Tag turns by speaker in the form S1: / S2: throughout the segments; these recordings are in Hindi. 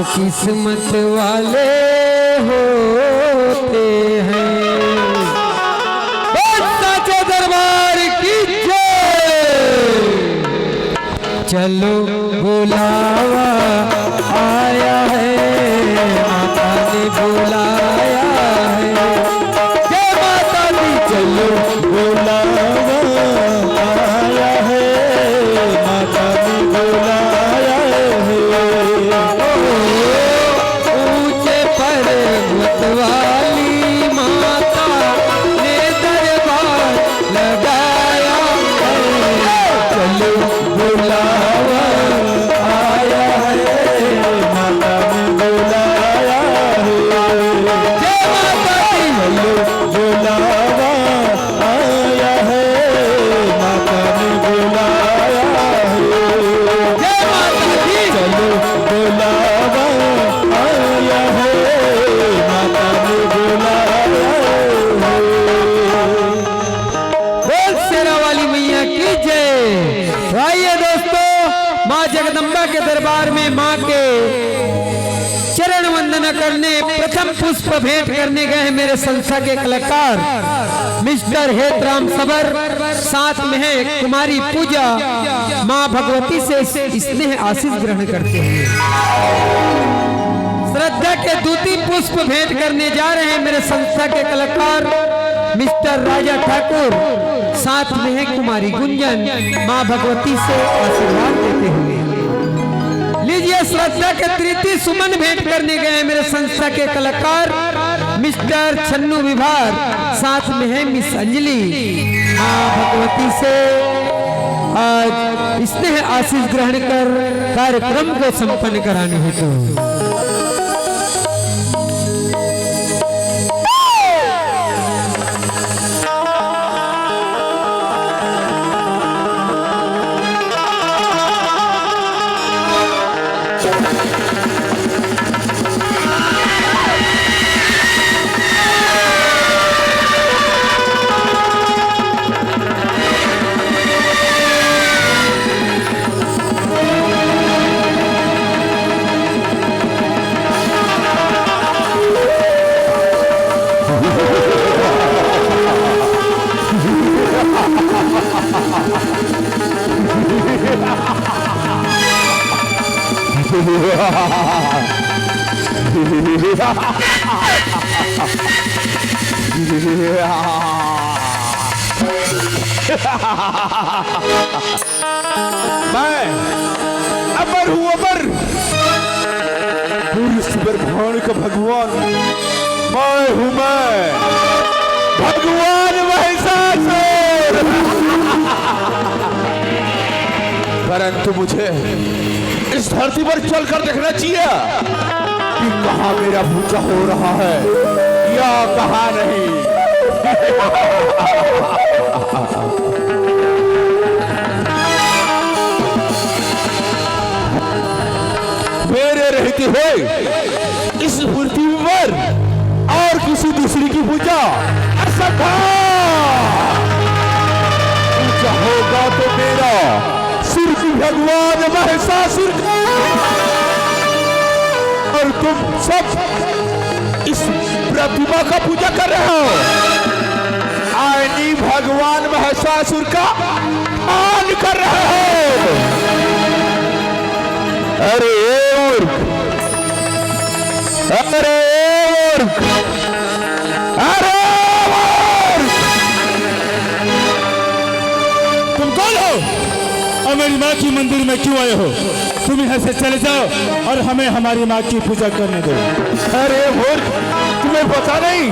S1: किस्मत वाले होते हैं। साचे दरबार की जय। चलो बुलावा आया है, माता ने बुलाया है। जय माता दी। चलो बुलावा आया है, माता ने बुलाया है। ऊंचे पर्वत वाली माता ने दरबार लगाया है। चलो बुलावा आया है, माता ने बुलाया है। जय माता दी। चलो बुलावा आया है, माता ने बुलाया है। जय माता दी। चलो बुलावा आया है, माता ने बुलाया है। बोल शेरा वाली मैया की जय। आइए दोस्तों, माँ जगदम्बा के दरबार में माँ के चरण वंदना करने, प्रथम पुष्प भेंट करने गए हैं मेरे संस्था के कलाकार मिस्टर हेतराम सबर, साथ में है कुमारी पूजा। माँ भगवती से स्नेह आशीष ग्रहण करते हैं। श्रद्धा के दूती पुष्प भेंट करने जा रहे हैं मेरे संस्था के कलाकार मिस्टर राजा ठाकुर, साथ में है कुमारी गुंजन। माँ भगवती से आशीर्वाद देते हुए लीजिए श्रद्धा के तृतीय सुमन भेंट करने गए हैं मेरे संस्था के कलाकार मिस्टर छन्नू विभार, साथ में है मिस अंजलि। माँ भगवती से आज स्नेह आशीष ग्रहण कर कार्यक्रम को संपन्न कराने हेतु
S2: मैं अमर हूँ, अमर पुरुष ब्रह्मांड का भगवान मैं हूँ, मैं भगवान महिषासुर। परंतु मुझे इस धरती पर चलकर देखना चाहिए कि कहाँ मेरा पूजा हो रहा है या कहाँ नहीं। मेरे रहते हुए इस पृथ्वी पर और किसी दूसरी की पूजा पूजा होगा तो मेरा सिर्फ भगवान महिषासुर का। और तुम सब इस प्रतिमा का पूजा कर रहे हो, आईनी भगवान महिषासुर का मान कर रहे हो। अरे मूर्ख, अरे मूर्ख, अरे मूर्ख,
S3: तुम कौन हो और मेरी माँ की मंदिर में क्यों आए हो? तुम यहाँ से चले जाओ और हमें हमारी माँ की पूजा करने दो।
S2: अरे मूर्ख, तुम्हें पता नहीं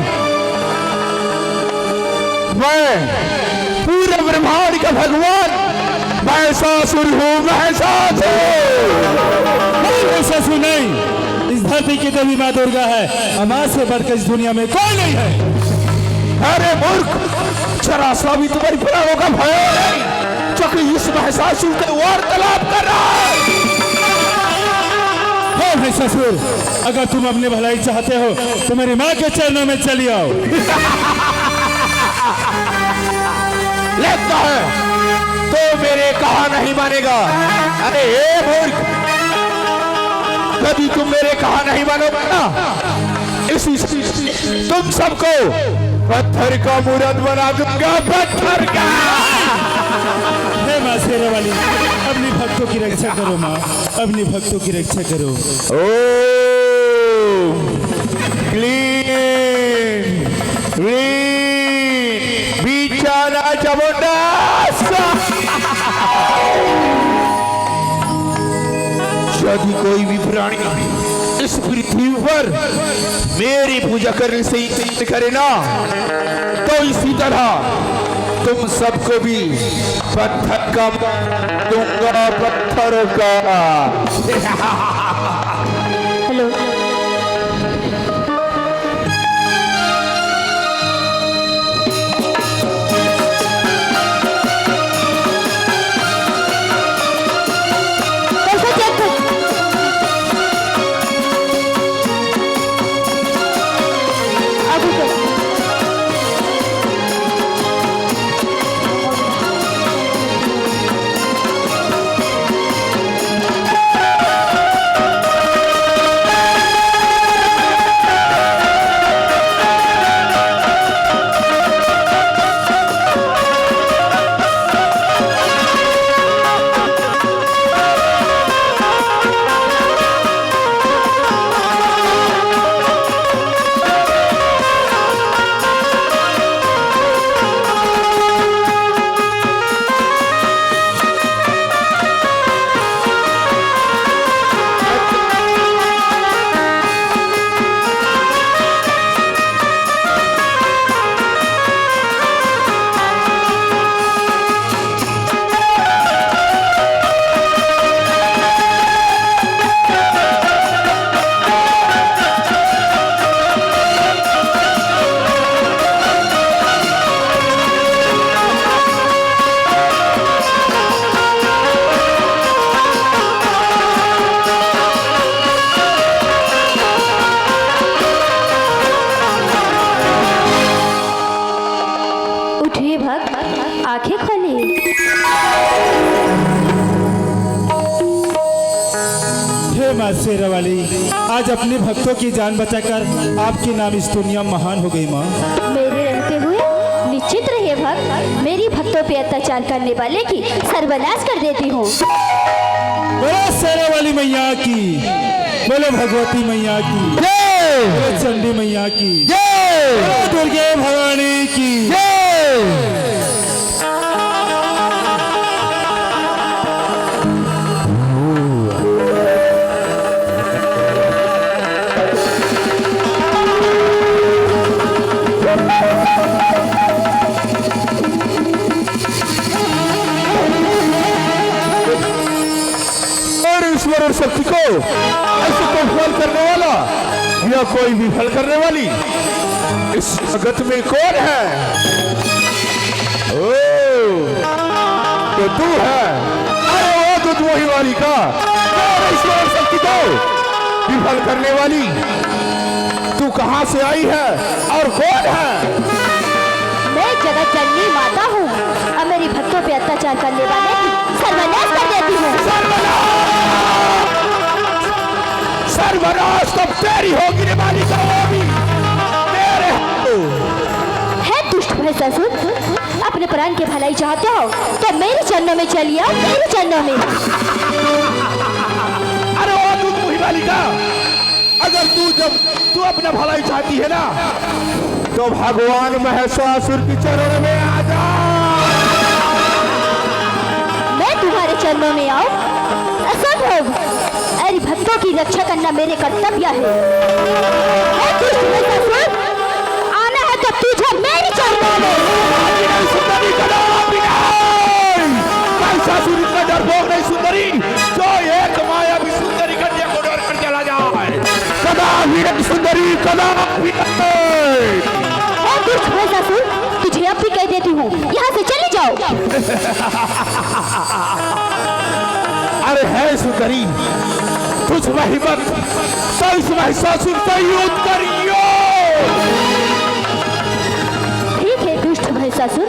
S2: मैं पूरे ब्रह्मांड का भगवान महिषासुर हूँ।
S3: महिषासुर नहीं, इस धरती की देवी माँ दुर्गा है। माँ से बढ़कर इस दुनिया में कोई नहीं है।
S2: अरे मूर्ख, जरा सा भी तुम्हारी प्राणों का भय नहीं, जो कि इस महिषासुर के वार्तालाप कर रहा है।
S3: महिषासुर, अगर तुम अपनी भलाई चाहते हो तो मेरी माँ के चरणों में चली आओ।
S2: लगता है तो मेरे कहा नहीं मानेगा। अरे हे मूर्ख, कभी तुम मेरे कहा नहीं मानोगे ना, तुम सबको पत्थर का मूर्त बना दूंगा, पत्थर का।
S3: हे माँ शेरा वाली, अपनी भक्तों की रक्षा करो माँ, अपनी भक्तों की रक्षा करो।
S2: ओम क्लीं ह्रीं बीचाना चामुंडा यदि कोई भी प्राणी इस पृथ्वी पर मेरी पूजा करने से ही करे ना, तो इसी तरह तुम सबको भी पत्थर का दूंगा, पत्थर का।
S4: हेलो, उठिए भक्त, आंखें खोलिए।
S3: हे माँ शेरा वाली, आज अपने भक्तों की जान बचाकर आपके नाम इस दुनिया में महान हो गई माँ।
S4: मेरे रहते हुए निश्चित रहिए भक्त, मेरी भक्तों पे अत्याचार करने वाले की सर्वनाश कर देती हूँ।
S3: बोलो शेरा वाली मैया की, बोलो भगवती मैया की, बोलो चंडी मैया की, बोलो दुर्गे भवानी की।
S2: ईश्वर और शक्ति को ऐसे कोई फल करने वाला या कोई भी फल करने वाली इस जगत में कौन है? ओ, तो तू है। अरे वो तो तू ही वाली का ईश्वर और शक्ति को विफल करने वाली तू कहां से आई है और कौन है?
S4: मैं जगत जननी माता हूँ और मेरी भक्तों पे अत्याचार करने वाले की सर्वनाश कर देती हूँ।
S2: सर्वनाश तो तेरी होगी रे मालिका, होगी मेरे।
S4: है दुष्ट भैंसासुर, अपने प्राण की भलाई चाहते हो तो मेरे चरणों में चलिए आओ, मेरे चरणों में।
S2: अरे ओ तू ही मालिका, अगर तू अपना भलाई चाहती है ना, तो भगवान महिषासुर के चरणों में आ जा।
S4: मैं तुम्हारे चरणों में आऊं? असंभव। अरे भक्तों की रक्षा करना मेरे कर्तव्य है। दुष्ट महिषासुर, आना है तो तुझे मेरे चरणों में।
S2: सुंदरी महिषासुर इतना डरपोक नहीं सुंदरी, जो एक मायावी सुंदरी कन्या को डर कर चला जाए। कदापि नहीं सुंदरी, कदापि नहीं।
S4: दुष्ट महिषासुर, तुझे अब भी कह देती हूँ, यहाँ से चले जाओ।
S2: अरे है सुंदरी, कुछ महिमत तो इस महिषासुर से युद्ध करियो।
S4: ठीक है दुष्ट महिषासुर,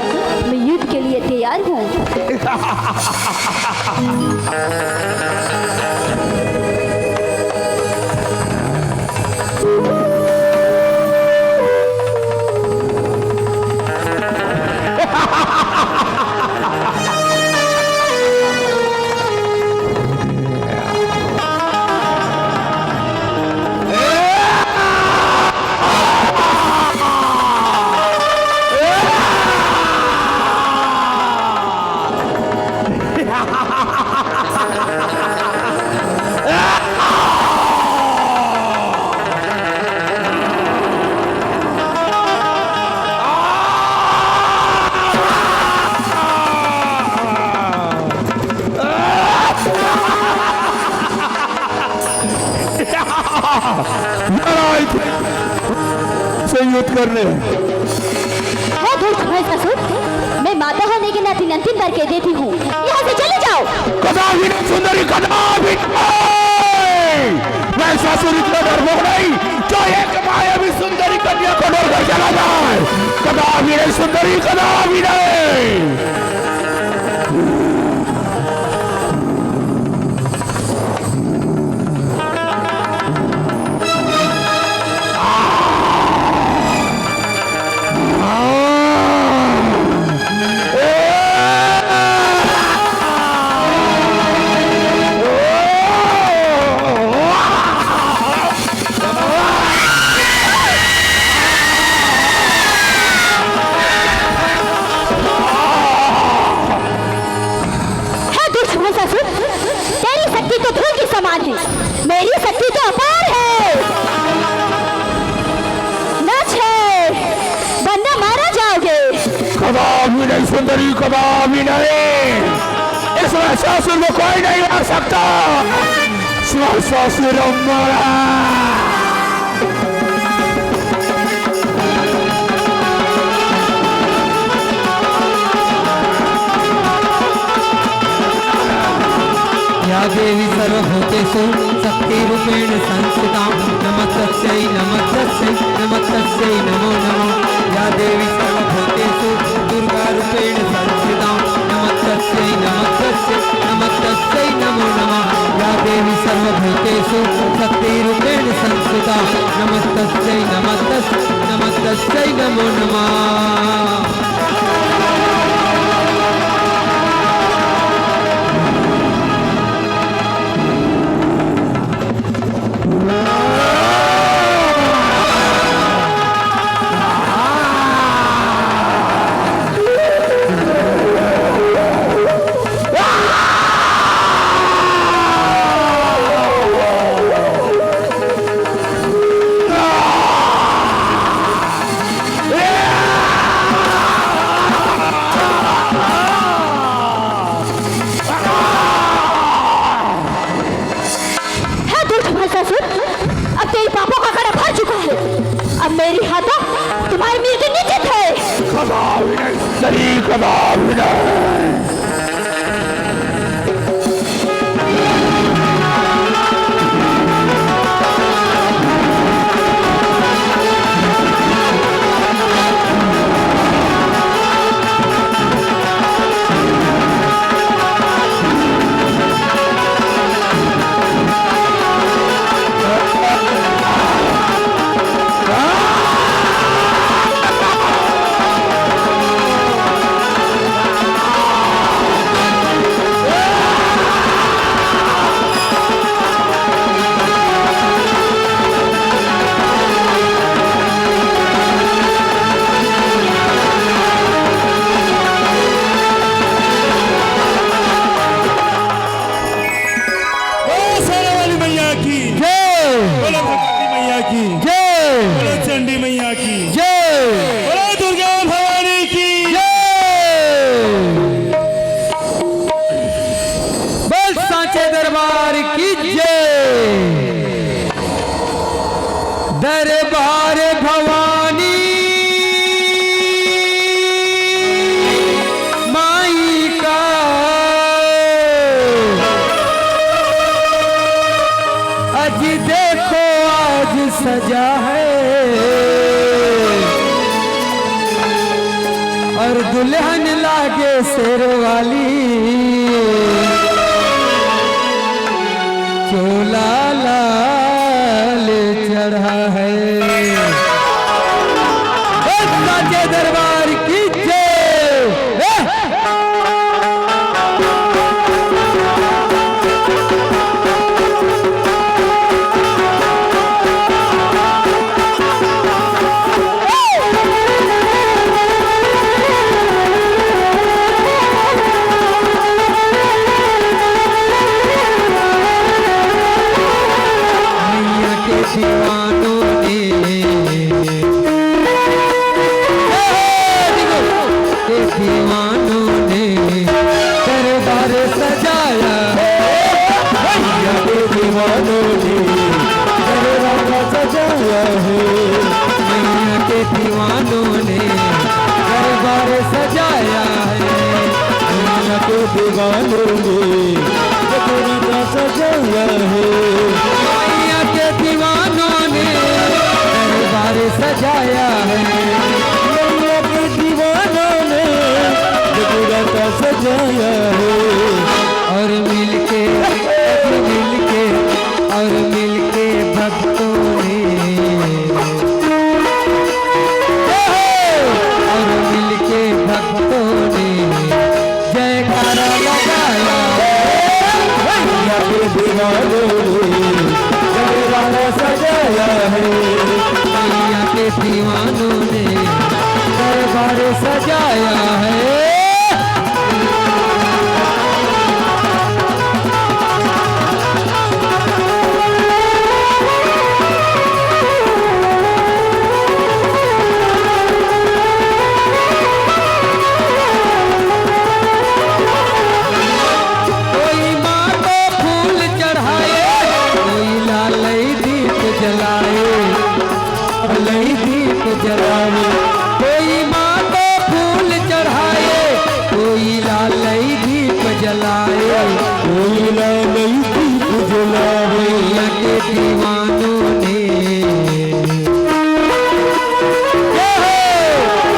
S4: मैं युद्ध के लिए तैयार हूँ।
S2: चला आए थे से युद्ध करने।
S4: है दुष्ट महिषासुर, मैं माता होने के नाते अंतिम बार कह देती हूँ, यहाँ से चले जाओ।
S2: कदापि नहीं सुंदरी, कदापि नहीं। महिषासुर इतना डरपोक नहीं जो एक मायावी सुंदरी कन्या को डरकर चला जाए। कदापि नहीं सुंदरी, कदापि नहीं।
S4: मेरी शक्ति तो अपार है। न छे, वरना मारा जाओगे।
S2: कदापि नहीं सुंदरी, कदापि नहीं। इस महिषासुर को कोई नहीं मार सकता। महिषासुर मरा।
S1: या देवी सर्वभूतेषु शक्तिरूपेण संस्थितां नमस्तस्यै नमस्तस्यै नमस्तस्यै नमो नमः। या देवी सर्वभूतेषु दुर्गारूपेण संस्थितां नमस्तस्यै नमस्तस्यै नमस्तस्यै नमो नमः। या देवी सर्वभूतेषु शक्तिरूपेण संस्थितां नमस्तस्यै नमस्तस्यै नमस्तस्यै नमो नमः।
S4: अब तेरे पापों का कड़ा भर चुका है। अब मेरी हाथों तुम्हारी मृत्यु निश्चित है।
S2: कदापि नहीं सुंदरी, कदापि नहीं। दरबार भवानी माई का आज देखो आज सजा है और दुल्हन लागे शेर वाली चोला लाल चढ़ा है। साचे दरबार की दीवानों
S3: सजाया है,
S1: मैया के दीवानों ने दरबार सजाया है।
S3: मैया के दीवानों ने जगराता सजाया है,
S1: मैया के दीवानों ने दरबार सजाया है।
S3: मैया के दीवानों ने जगराता सजाया है।
S1: और मिलके और मिलके भक्तों ने और मिलके भक्तों ने जयकारा लगाया।
S3: मैया के दीवानों ने जगराता सजाया है,
S1: मैया के दीवानों ने दरबार सजाया है। कोई माँ को फूल चढ़ाए, कोई लालई दीप जलाए, लई दीप जलाए। कोई माँ को फूल चढ़ाए, कोई लालई दीप जलाए।
S3: कोई लालई दीप जलाए।
S1: मैया के दीवानों ने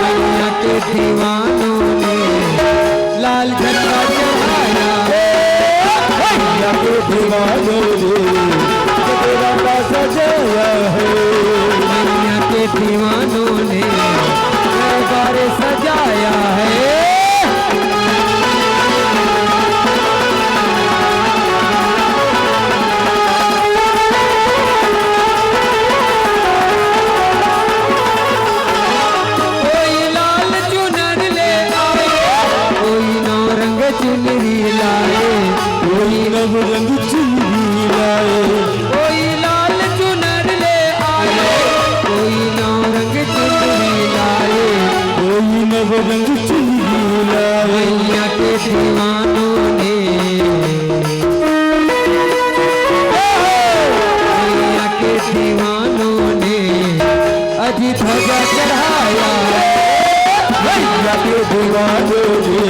S1: मैया के दीवानों ने लाल झंडा चढ़ाया।
S3: मैया के दीवानों ने जगराता सजाया है,
S1: मैया के दीवानों ने दरबार सजाया है। कोई लाल चुनर ले आए, कोई नौ रंग चुनरी लाए।
S3: कोई नव रंग चुनरी लाए,
S1: कोई लाल चुनर ले आए, कोई नौ रंग चुनरी लाए।
S3: कोई नव रंग चुनरी लाए।
S1: मैया के दीवानों ने मैया के दीवानों ने अजी ध्वजा चढ़ाया।
S3: मैया के दीवानों ने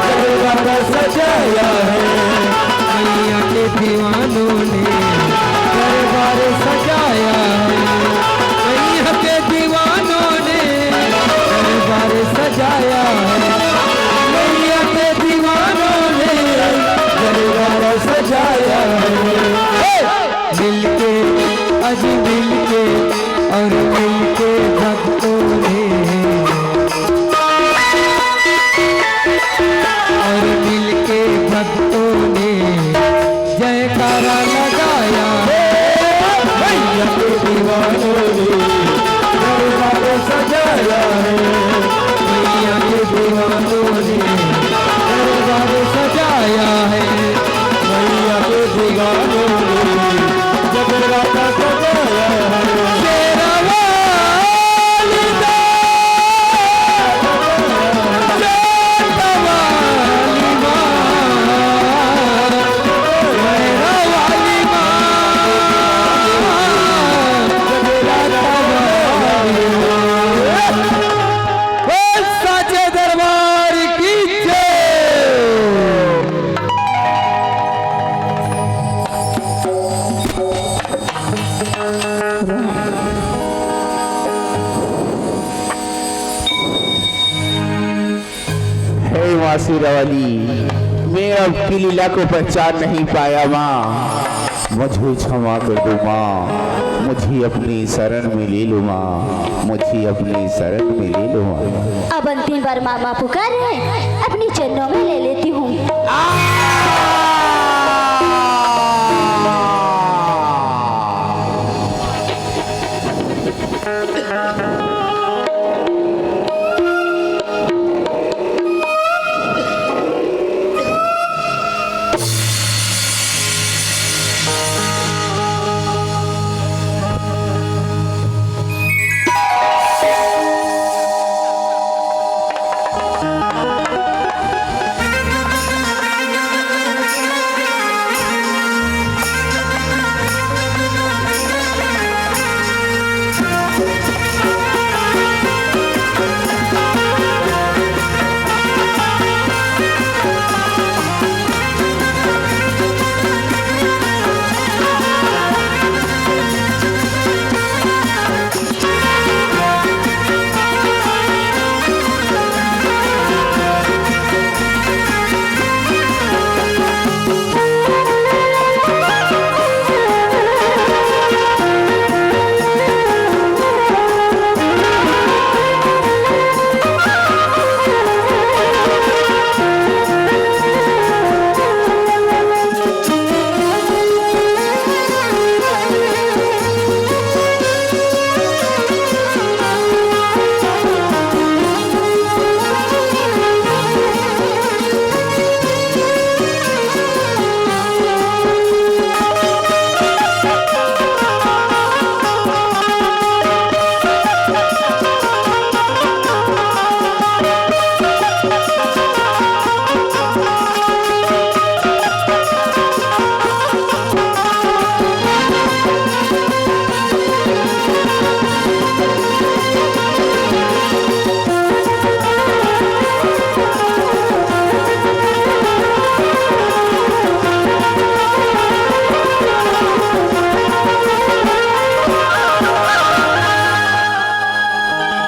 S3: जगराता सजाया है,
S1: मैया के दीवानों ने दरबार सजाया है। मैया के दीवानों ने दरबार सजाया है। मैया के दीवानों ने
S3: दरबार सजाया है।
S1: मिलके अजी मिलके और मिलके भक्तों ने और मिलके भक्तों ने जयकारा लगाया।
S3: मैया के दीवानों ने दरबार सजाया है,
S1: मैया के दीवानों ने दरबार सजाया है।
S3: मैया के दीवानों ने जगराता सजाया है।
S1: शेरवाली दा, शेरवाली माँ, शेरवाली माँ, जगराता वाली माँ। बोल साचे दरबार की जय।
S2: हे माँ शेरावाली, मैं अब की लीला को पहचान नहीं पाया माँ, मुझे क्षमा कर दो माँ, मुझे अपनी शरण में ले लो माँ, मुझे अपनी शरण में ले लो माँ।
S4: अब अंतिम बार मामा पुकार है, अपनी चरणों में ले लेती हूँ।
S1: आ